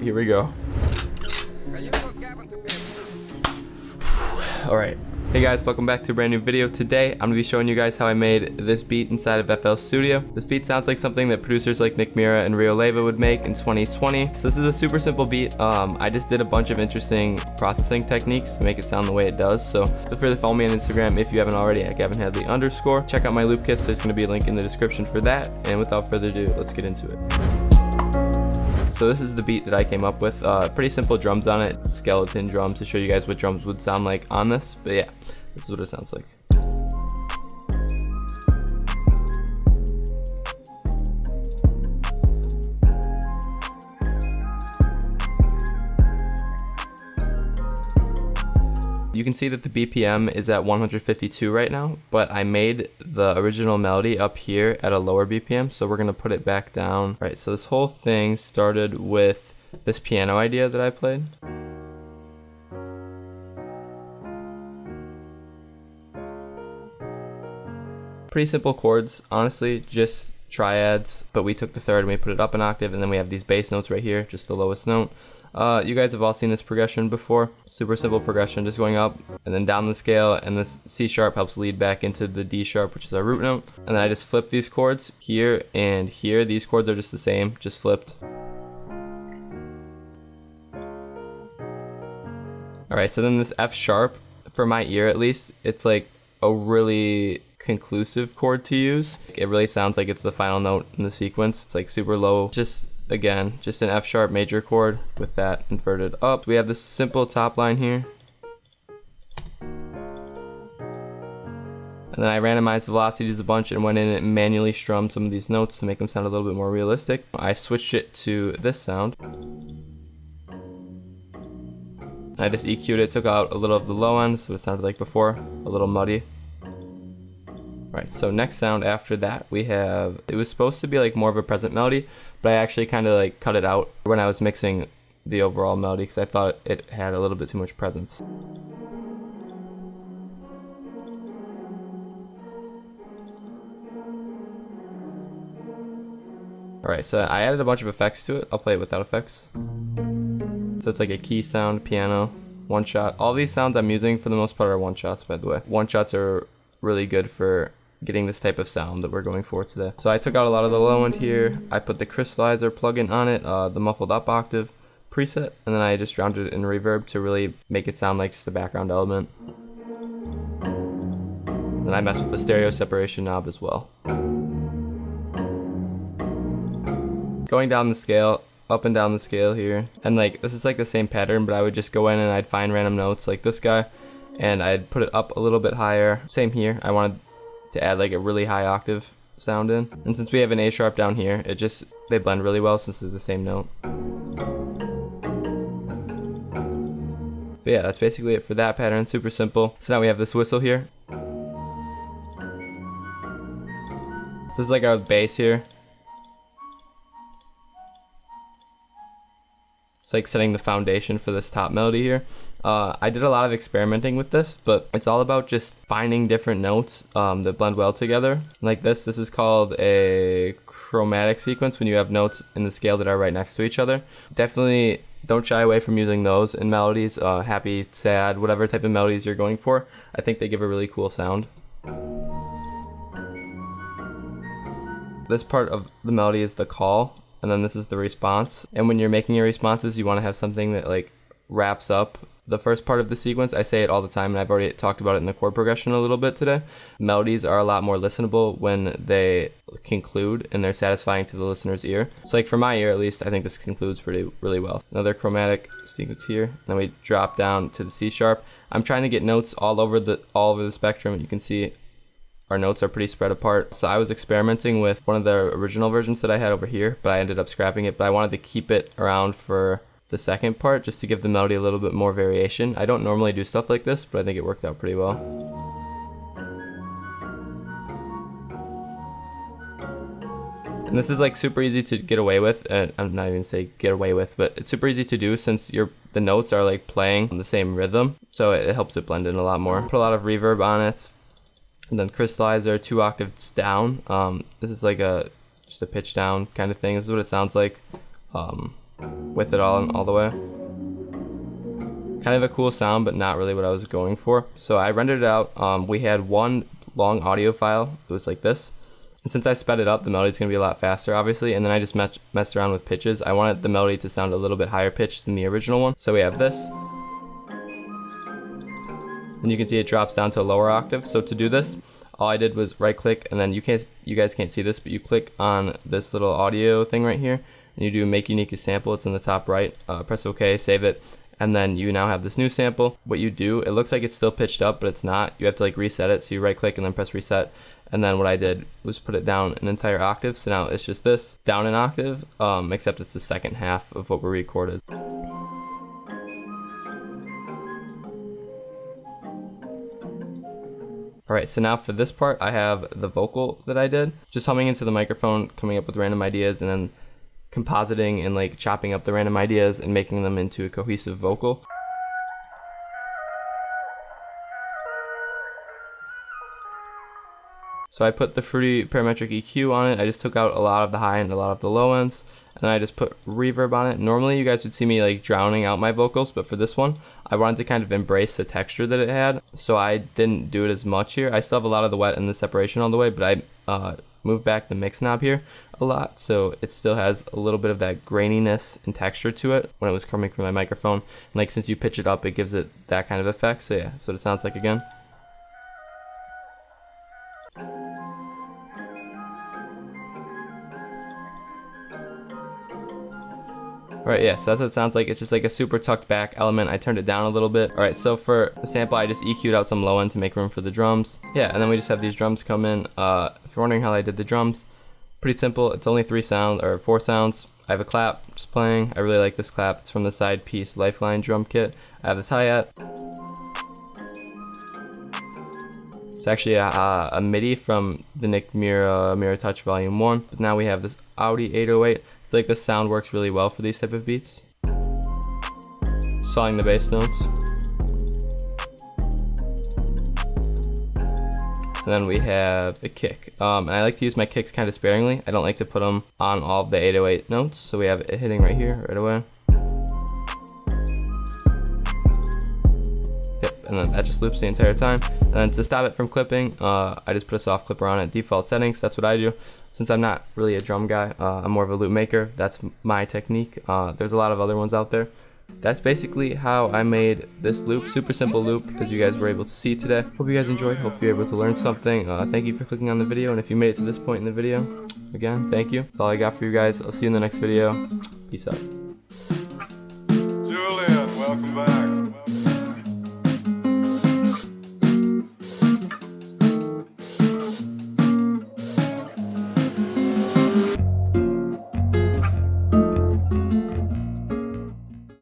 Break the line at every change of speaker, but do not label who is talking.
Here we go. Alright. Hey guys, welcome back to a brand new video. Today, I'm going to be showing you guys how I made this beat inside of FL Studio. This beat sounds like something that producers like Nick Mira and Rio Leyva would make in 2020. So this is a super simple beat. I just did a bunch of interesting processing techniques to make it sound the way it does. So feel free to follow me on Instagram if you haven't already at gavinhadley_. Check out my loop kits. There's going to be a link in the description for that. And without further ado, let's get into it. So this is the beat that I came up with. Pretty simple drums on it. Skeleton drums to show you guys what drums would sound like on this. But yeah, this is what it sounds like. You can see that the BPM is at 152 right now, but I made the original melody up here at a lower BPM, so we're gonna put it back down. Right, so this whole thing started with this piano idea that I played. Pretty simple chords, honestly, just triads, but we took the third and we put it up an octave, and then we have these bass notes right here, just the lowest note. You guys have all seen this progression before. Super simple progression, just going up and then down the scale, and this C sharp helps lead back into the D sharp, which is our root note. And then I just flip these chords here and here. These chords are just the same, just flipped. Alright, so then this F sharp, for my ear at least, it's like a really conclusive chord to use. It really sounds like it's the final note in the sequence. It's like super low. Just again, just an F sharp major chord with that inverted up. We have this simple top line here. And then I randomized the velocities a bunch and went in and manually strummed some of these notes to make them sound a little bit more realistic. I switched it to this sound. And I just EQ'd it, took out a little of the low end so it sounded like before, a little muddy. Right, so next sound after that we have, it was supposed to be like more of a present melody, but I actually kind of like cut it out when I was mixing the overall melody because I thought it had a little bit too much presence. Alright, so I added a bunch of effects to it. I'll play it without effects. So it's like a key sound, piano, one shot. All these sounds I'm using for the most part are one shots, by the way. One shots are really good for getting this type of sound that we're going for today. So I took out a lot of the low end here. I put the crystallizer plugin on it, the muffled up octave preset, and then I just drowned it in reverb to really make it sound like just a background element. Then I messed with the stereo separation knob as well. Going down the scale, up and down the scale here, and like this is like the same pattern, but I would just go in and I'd find random notes like this guy, and I'd put it up a little bit higher. Same here, I wanted to add like a really high octave sound in. And since we have an A sharp down here, they blend really well since it's the same note. But yeah, that's basically it for that pattern, super simple. So now we have this whistle here. So this is like our bass here. It's like setting the foundation for this top melody here. I did a lot of experimenting with this, but it's all about just finding different notes that blend well together. Like this is called a chromatic sequence when you have notes in the scale that are right next to each other. Definitely don't shy away from using those in melodies, happy, sad, whatever type of melodies you're going for. I think they give a really cool sound. This part of the melody is the call, and then this is the response. And when you're making your responses, you want to have something that like wraps up the first part of the sequence. I say it all the time, and I've already talked about it in the chord progression a little bit today. Melodies are a lot more listenable when they conclude and they're satisfying to the listener's ear. So like for my ear at least, I think this concludes really well. Another chromatic sequence here. Then we drop down to the C sharp. I'm trying to get notes all over the spectrum. You can see our notes are pretty spread apart. So I was experimenting with one of the original versions that I had over here, but I ended up scrapping it. But I wanted to keep it around for the second part just to give the melody a little bit more variation. I don't normally do stuff like this, but I think it worked out pretty well. And this is like super easy to get away with, and I'm not even say get away with, but it's super easy to do since the notes are like playing on the same rhythm, so it helps it blend in a lot more. Put a lot of reverb on it, and then crystallizer 2 octaves down. This is like just a pitch down kind of thing. This is what it sounds like. with it all the way. Kind of a cool sound, but not really what I was going for. So I rendered it out. We had one long audio file. It was like this. And since I sped it up, the melody's gonna be a lot faster, obviously. And then I just messed around with pitches. I wanted the melody to sound a little bit higher pitched than the original one. So we have this. And you can see it drops down to a lower octave. So to do this, all I did was right click, and then you guys can't see this, but you click on this little audio thing right here, and you do make unique as sample. It's in the top right. Press OK, save it. And then you now have this new sample. What you do, it looks like it's still pitched up, but it's not. You have to like reset it. So you right click and then press reset. And then what I did was put it down an entire octave. So now it's just this down an octave, except it's the second half of what we recorded. Alright, so now for this part, I have the vocal that I did. Just humming into the microphone, coming up with random ideas, and then compositing and like chopping up the random ideas and making them into a cohesive vocal. So I put the fruity parametric EQ on it. I just took out a lot of the high and a lot of the low ends, and then I just put reverb on it. Normally you guys would see me like drowning out my vocals, but for this one I wanted to kind of embrace the texture that it had, so I didn't do it as much here. I still have a lot of the wet and the separation all the way, but I moved back the mix knob here a lot, so it still has a little bit of that graininess and texture to it when it was coming from my microphone. And like since you pitch it up, it gives it that kind of effect. So yeah, that's what it sounds like again. Alright, yeah, so that's what it sounds like. It's just like a super tucked back element. I turned it down a little bit. Alright, so for the sample, I just EQ'd out some low end to make room for the drums. Yeah, and then we just have these drums come in. If you're wondering how I did the drums, pretty simple. It's only 4 sounds. I have a clap just playing. I really like this clap. It's from the Side Piece Lifeline drum kit. I have this hi-hat. It's actually a MIDI from the Nick Mira Touch Volume 1. But now we have this Audi 808. I feel like this sound works really well for these type of beats. Sawing the bass notes. And then we have a kick. And I like to use my kicks kind of sparingly. I don't like to put them on all of the 808 notes. So we have it hitting right here, right away. Yep, and then that just loops the entire time. And then to stop it from clipping, I just put a soft clipper on it. Default settings, that's what I do. Since I'm not really a drum guy, I'm more of a loop maker. That's my technique. There's a lot of other ones out there. That's basically how I made this loop. Super simple loop, as you guys were able to see today. Hope you guys enjoyed. Hopefully you're able to learn something. Thank you for clicking on the video, and if you made it to this point in the video, again, thank you. That's all I got for you guys. I'll see you in the next video. Peace out.
Julian, welcome back.